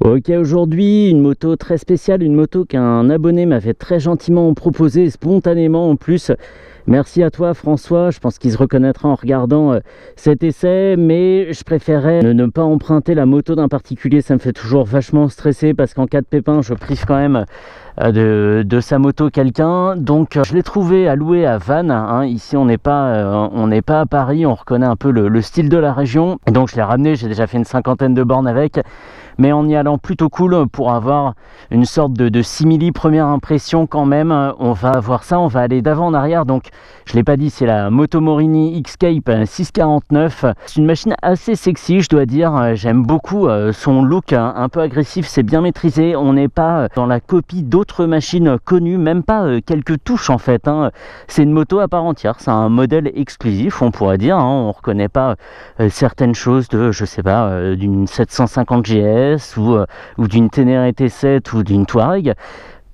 Ok, aujourd'hui, une moto très spéciale, une moto qu'un abonné m'avait très gentiment proposée, spontanément en plus. Merci à toi François, je pense qu'il se reconnaîtra en regardant cet essai, mais je préférais ne pas emprunter la moto d'un particulier, ça me fait toujours vachement stresser parce qu'en cas de pépin, je prive quand même de sa moto quelqu'un. Donc je l'ai trouvé à louer à Vannes, hein. Ici on n'est pas à Paris, on reconnaît un peu le style de la région. Et donc je l'ai ramené, j'ai déjà fait une cinquantaine de bornes avec, mais en y allant plutôt cool pour avoir une sorte de simili première impression quand même. On va voir ça, on va aller d'avant en arrière. Donc je l'ai pas dit, c'est la Moto Morini Xscape 649. C'est une machine assez sexy, je dois dire. J'aime beaucoup son look un peu agressif, c'est bien maîtrisé. On n'est pas dans la copie d'autres machines connues, même pas quelques touches en fait, hein. C'est une moto à part entière, c'est un modèle exclusif, on pourrait dire, hein. On reconnaît pas certaines choses de, je sais pas, d'une 750 GS ou d'une Ténéré T7 ou d'une Touareg.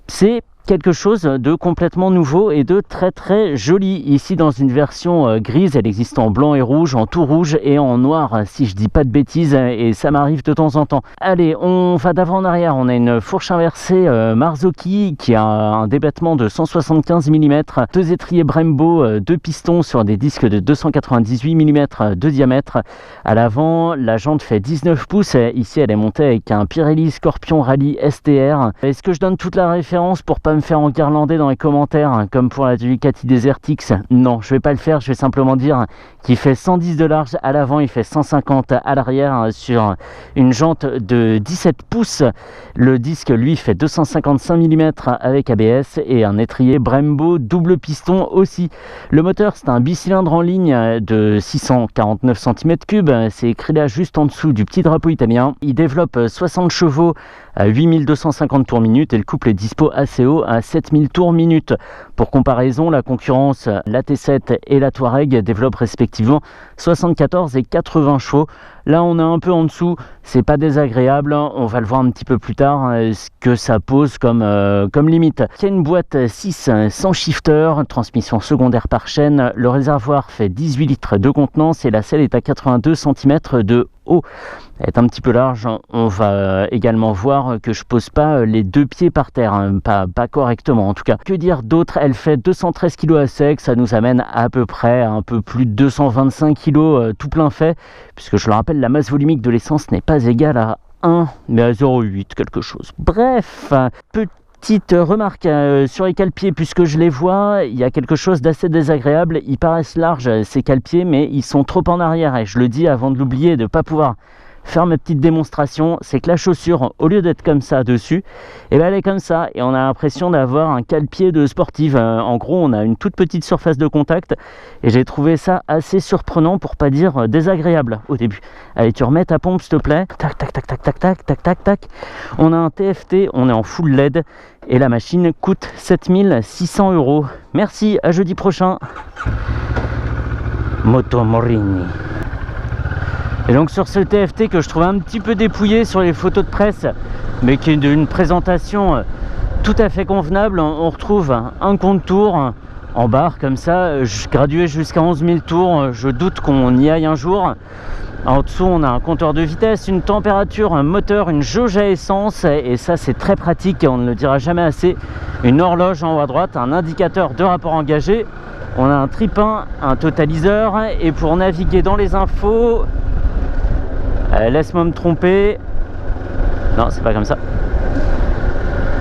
C'est quelque chose de complètement nouveau et de très très joli. Ici dans une version grise, elle existe en blanc et rouge, en tout rouge et en noir si je dis pas de bêtises, et ça m'arrive de temps en temps. Allez, on va d'avant en arrière. On a une fourche inversée Marzocchi qui a un débattement de 175 mm, deux étriers Brembo, deux pistons sur des disques de 298 mm de diamètre. À l'avant, la jante fait 19 pouces. Ici, elle est montée avec un Pirelli Scorpion Rally STR. Est-ce que je donne toute la référence pour pas me faire enguirlander dans les commentaires, hein, comme pour la Ducati Desert X? Non, je vais pas le faire, je vais simplement dire qu'il fait 110 de large à l'avant, il fait 150 à l'arrière sur une jante de 17 pouces. Le disque, lui, fait 255 mm avec ABS et un étrier Brembo double piston aussi. Le moteur, c'est un bicylindre en ligne de 649 cm3, c'est écrit là juste en dessous du petit drapeau italien. Il développe 60 chevaux à 8250 tours minute et le couple est dispo assez haut à 7000 tours minute. Pour comparaison, la concurrence, la T7 et la Touareg développent respectivement 74 et 80 chevaux. Là, on est un peu en dessous, c'est pas désagréable, on va le voir un petit peu plus tard, ce que ça pose comme limite. Il y a une boîte 6 sans shifter, transmission secondaire par chaîne, le réservoir fait 18 litres de contenance et la selle est à 82 cm de haut. Elle est un petit peu large, on va également voir que je pose pas les deux pieds par terre, hein, pas correctement en tout cas. Que dire d'autre? Elle fait 213 kg à sec, ça nous amène à peu près un peu plus de 225 kg tout plein fait, puisque je le rappelle, la masse volumique de l'essence n'est pas égale à 1, mais à 0,8 quelque chose. Bref, petite remarque sur les cale-pieds, puisque je les vois, il y a quelque chose d'assez désagréable. Ils paraissent larges ces cale-pieds, mais ils sont trop en arrière, et je le dis avant de l'oublier, de ne pas pouvoir faire ma petite démonstration. C'est que la chaussure, au lieu d'être comme ça dessus, et ben elle est comme ça, et on a l'impression d'avoir un cale-pied de sportive. En gros, on a une toute petite surface de contact, et j'ai trouvé ça assez surprenant, pour pas dire désagréable au début. Allez, tu remets ta pompe s'il te plaît. Tac tac tac tac tac tac tac tac tac. On a un TFT, on est en full LED, et la machine coûte 7600 €. Merci, à jeudi prochain. Moto Morini. Et donc sur ce TFT que je trouve un petit peu dépouillé sur les photos de presse, mais qui est d'une présentation tout à fait convenable, on retrouve un compte-tours en barre comme ça, gradué jusqu'à 11 000 tours, je doute qu'on y aille un jour. En dessous on a un compteur de vitesse, une température, un moteur, une jauge à essence, et ça c'est très pratique et on ne le dira jamais assez. Une horloge en haut à droite, un indicateur de rapport engagé, on a un trip-in, un totaliseur, et pour naviguer dans les infos... laisse-moi me tromper. Non, c'est pas comme ça.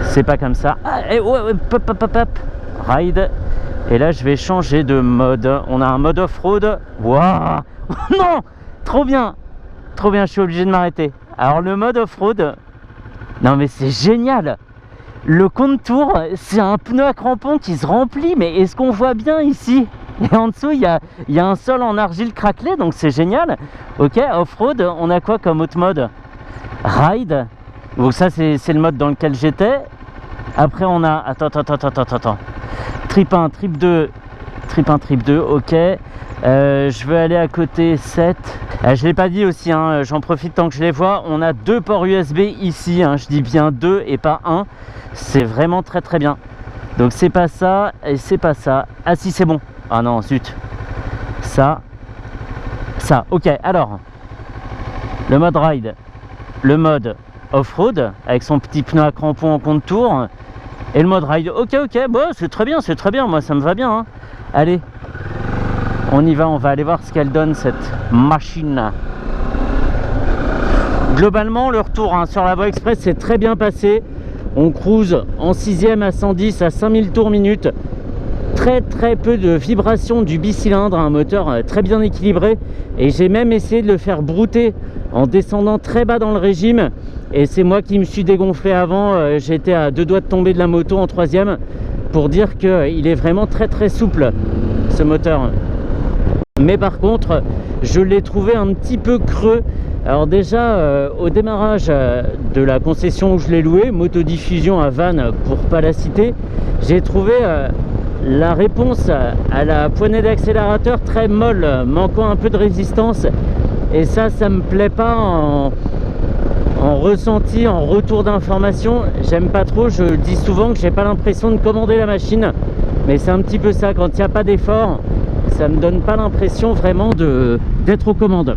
C'est pas comme ça. Ah, ouais, pop. Ride. Et là, je vais changer de mode. On a un mode off-road. Waouh. Non. Trop bien. Trop bien, je suis obligé de m'arrêter. Alors, le mode off-road... Non, mais c'est génial. Le contour, c'est un pneu à crampons qui se remplit. Mais est-ce qu'on voit bien ici? Et en dessous, il y a un sol en argile craquelé, donc c'est génial. Ok, off-road, on a quoi comme autre mode? Ride. Donc ça, c'est le mode dans lequel j'étais. Après, on a... Attends. Trip 1, trip 2. Trip 1, trip 2, ok. Je veux aller à côté 7. Je ne l'ai pas dit aussi, hein, j'en profite tant que je les vois. On a deux ports USB ici, hein, je dis bien deux et pas un. C'est vraiment très très bien. Donc c'est pas ça et c'est pas ça. Ah si, c'est bon. Ah non, zut. Ça, ok. Alors, le mode ride, le mode off-road avec son petit pneu à crampons en contour et le mode ride. Ok, bon, c'est très bien, moi ça me va bien, hein. Allez, on y va, on va aller voir ce qu'elle donne cette machine. Globalement, le retour sur la voie express s'est très bien passé. On cruise en 6e à 110 à 5000 tours minute. Très peu de vibrations du bicylindre, un moteur très bien équilibré, et j'ai même essayé de le faire brouter en descendant très bas dans le régime, et c'est moi qui me suis dégonflé avant. J'étais à 2 doigts de tomber de la moto en 3e pour dire qu'il est vraiment très souple ce moteur. Mais par contre je l'ai trouvé un petit peu creux. Alors déjà au démarrage de la concession où je l'ai loué, Motodiffusion à Vannes pour pas la citer, j'ai trouvé la réponse à la poignée d'accélérateur très molle, manquant un peu de résistance, et ça me plaît pas en ressenti, en retour d'information. J'aime pas trop, je dis souvent que j'ai pas l'impression de commander la machine, mais c'est un petit peu ça, quand il n'y a pas d'effort, ça me donne pas l'impression vraiment d'être aux commandes.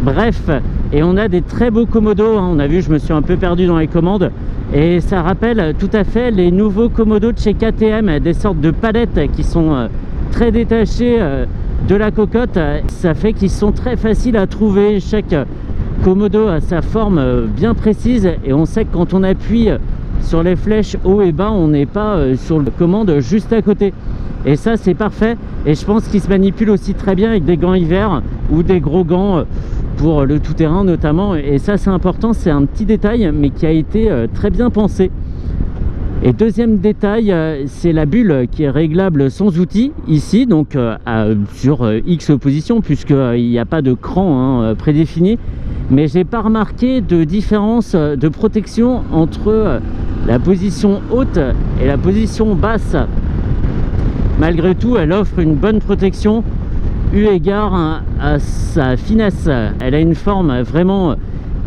Bref, et on a des très beaux Komodo, hein. On a vu, je me suis un peu perdu dans les commandes, et ça rappelle tout à fait les nouveaux Komodo de chez KTM, des sortes de palettes qui sont très détachées de la cocotte. Ça fait qu'ils sont très faciles à trouver. Chaque Komodo a sa forme bien précise, et on sait que quand on appuie sur les flèches haut et bas, on n'est pas sur la commande juste à côté. Et ça, c'est parfait, et je pense qu'il se manipule aussi très bien avec des gants hiver ou des gros gants pour le tout-terrain notamment, et ça c'est important, c'est un petit détail mais qui a été très bien pensé. Et deuxième détail, c'est la bulle qui est réglable sans outil ici, donc sur X position, puisqu'il n'y a pas de cran prédéfini, mais j'ai pas remarqué de différence de protection entre la position haute et la position basse. Malgré tout, elle offre une bonne protection eu égard à sa finesse. Elle a une forme vraiment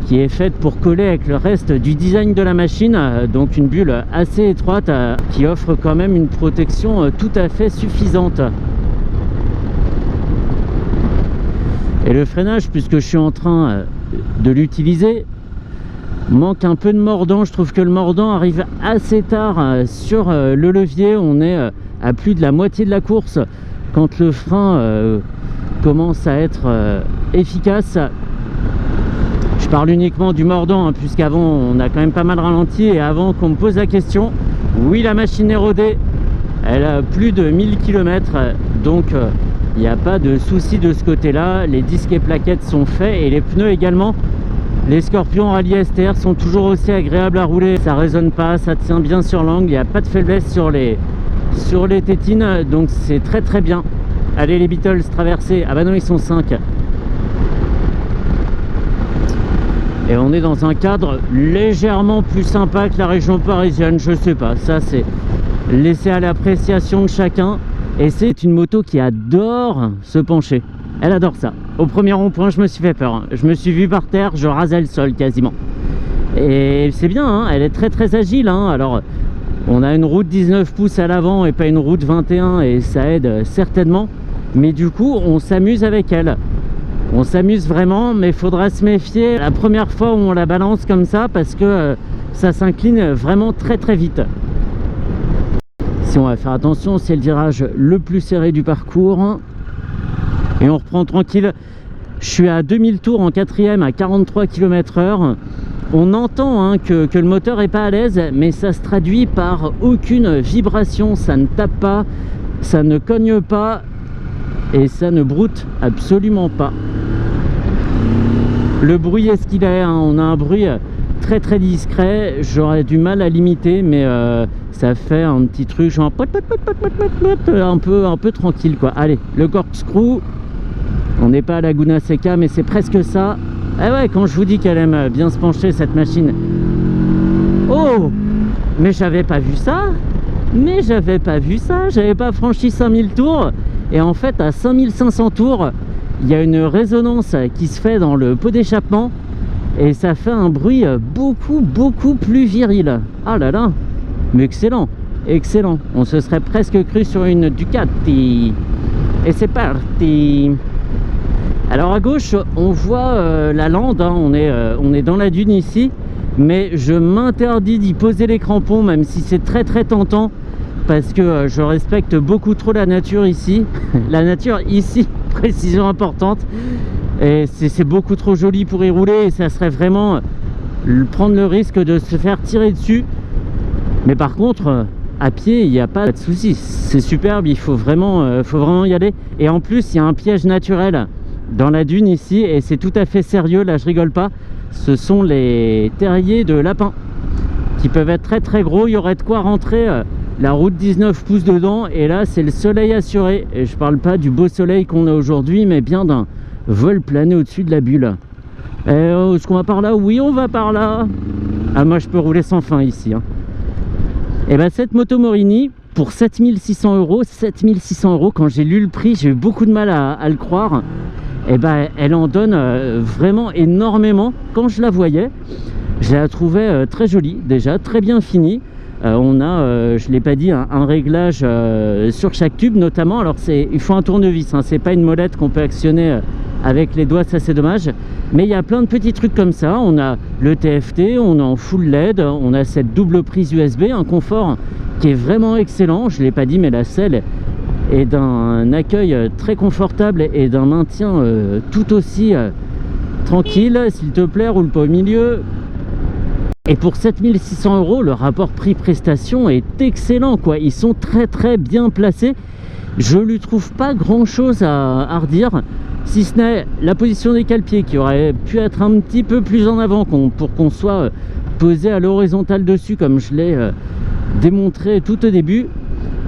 qui est faite pour coller avec le reste du design de la machine, donc une bulle assez étroite qui offre quand même une protection tout à fait suffisante. Et le freinage, puisque je suis en train de l'utiliser, manque un peu de mordant. Je trouve que le mordant arrive assez tard sur le levier. On est à plus de la moitié de la course quand le frein commence à être efficace. Je parle uniquement du mordant, puisqu'avant on a quand même pas mal ralenti, et avant qu'on me pose la question, oui, la machine est rodée, elle a plus de 1000 km, donc il n'y a pas de souci de ce côté là. Les disques et plaquettes sont faits, et les pneus également. Les Scorpion Rallye STR sont toujours aussi agréables à rouler, ça résonne pas, ça tient bien sur l'angle, il n'y a pas de faiblesse sur les tétines, donc c'est très bien. Allez les Beatles, traversés. Ah bah non, ils sont 5. Et on est dans un cadre légèrement plus sympa que la région parisienne, je sais pas, ça c'est laissé à l'appréciation de chacun. Et c'est une moto qui adore se pencher, elle adore ça. Au premier rond-point, je me suis fait peur, je me suis vu par terre, je rasais le sol quasiment. Et c'est bien, hein, elle est très agile, hein. Alors on a une route 19 pouces à l'avant et pas une route 21, et ça aide certainement, mais du coup on s'amuse avec elle. On s'amuse vraiment, mais il faudra se méfier la première fois où on la balance comme ça, parce que ça s'incline vraiment très vite. Si on va faire attention, c'est le virage le plus serré du parcours, et on reprend tranquille. Je suis à 2000 tours en 4e à 43 km/h. On entend que le moteur est pas à l'aise, mais ça se traduit par aucune vibration, ça ne tape pas, ça ne cogne pas, et ça ne broute absolument pas. Le bruit est ce qu'il est, on a un bruit très discret, j'aurais du mal à l'imiter, mais ça fait un petit truc genre un peu tranquille quoi. Allez, le corkscrew, on n'est pas à Laguna Seca, mais c'est presque ça. Ah ouais, quand je vous dis qu'elle aime bien se pencher cette machine. Oh, mais j'avais pas vu ça, j'avais pas franchi 5000 tours, et en fait à 5500 tours il y a une résonance qui se fait dans le pot d'échappement, et ça fait un bruit beaucoup plus viril. Ah là là, mais excellent, on se serait presque cru sur une Ducati. Et c'est parti. Alors à gauche on voit la lande, on est dans la dune ici, mais je m'interdis d'y poser les crampons, même si c'est très très tentant, parce que je respecte beaucoup trop la nature ici. La nature ici, précision importante, et c'est beaucoup trop joli pour y rouler, et ça serait vraiment prendre le risque de se faire tirer dessus. Mais par contre, à pied, il n'y a pas de souci, c'est superbe, il faut vraiment y aller. Et en plus, il y a un piège naturel dans la dune ici, et c'est tout à fait sérieux, là je rigole pas. Ce sont les terriers de lapins qui peuvent être très très gros. Il y aurait de quoi rentrer la route 19 pouces dedans, et là c'est le soleil assuré. Et je parle pas du beau soleil qu'on a aujourd'hui, mais bien d'un vol plané au-dessus de la bulle. Est-ce qu'on va par là? Oui, on va par là. Ah, moi je peux rouler sans fin ici, hein. Et ben cette moto Morini pour 7600 €, 7600 €, quand j'ai lu le prix, j'ai eu beaucoup de mal à le croire. Et ben elle en donne vraiment énormément. Quand je la voyais, je la trouvais très jolie, déjà très bien finie. On a, je ne l'ai pas dit, un réglage sur chaque tube notamment. Alors il faut un tournevis, hein, c'est pas une molette qu'on peut actionner avec les doigts, ça c'est dommage. Mais il y a plein de petits trucs comme ça. On a le TFT, on est en full LED, on a cette double prise USB, un confort qui est vraiment excellent. Je ne l'ai pas dit, mais la selle est d'un accueil très confortable et d'un maintien tout aussi tranquille. S'il te plaît, roule pas au milieu. Et pour 7600 €, le rapport prix-prestation est excellent, quoi. Ils sont très très bien placés. Je lui trouve pas grand chose à redire, si ce n'est la position des cale-pieds qui aurait pu être un petit peu plus en avant pour qu'on soit posé à l'horizontale dessus, comme je l'ai démontré tout au début.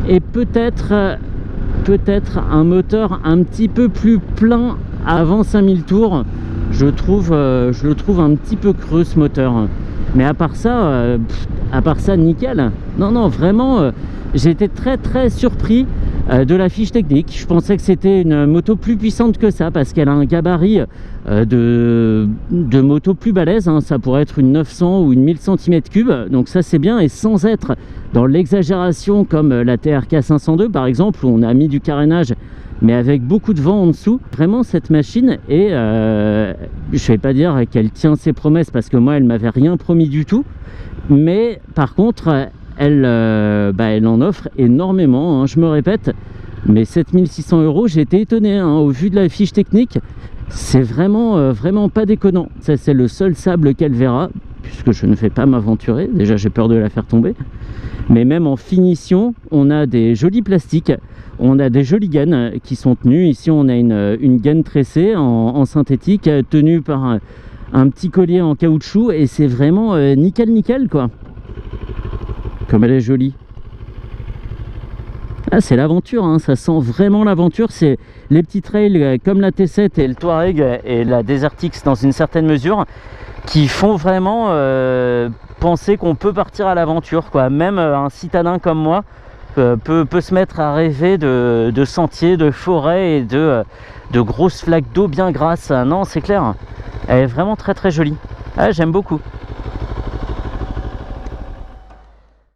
Et peut-être un moteur un petit peu plus plein avant 5000 tours. Je le trouve un petit peu creux, ce moteur. Mais à part ça, nickel. Non, vraiment, j'ai été très très surpris de la fiche technique. Je pensais que c'était une moto plus puissante que ça, parce qu'elle a un gabarit de moto plus balèze, hein. Ça pourrait être une 900 ou une 1000 cm3, donc ça c'est bien, et sans être dans l'exagération comme la TRK 502 par exemple, où on a mis du carénage mais avec beaucoup de vent en dessous. Vraiment, cette machine est, je vais pas dire qu'elle tient ses promesses, parce que moi elle m'avait rien promis du tout, mais par contre elle en offre énormément, hein. Je me répète, mais 7600 €, j'ai été étonné, hein, au vu de la fiche technique. C'est vraiment pas déconnant. Ça, c'est le seul sable qu'elle verra, puisque je ne vais pas m'aventurer, déjà j'ai peur de la faire tomber. Mais même en finition, on a des jolis plastiques, on a des jolies gaines qui sont tenues. Ici on a une gaine tressée en synthétique, tenue par un petit collier en caoutchouc, et c'est vraiment nickel quoi. Comme elle est jolie. Ah, c'est l'aventure, hein, ça sent vraiment l'aventure. C'est les petits trails comme la T7 et le Touareg et la Desert X dans une certaine mesure, qui font vraiment penser qu'on peut partir à l'aventure, quoi. Même un citadin comme moi peut se mettre à rêver de sentiers, de forêts et de grosses flaques d'eau bien grasses. Non, c'est clair, elle est vraiment très très jolie. Ah, j'aime beaucoup.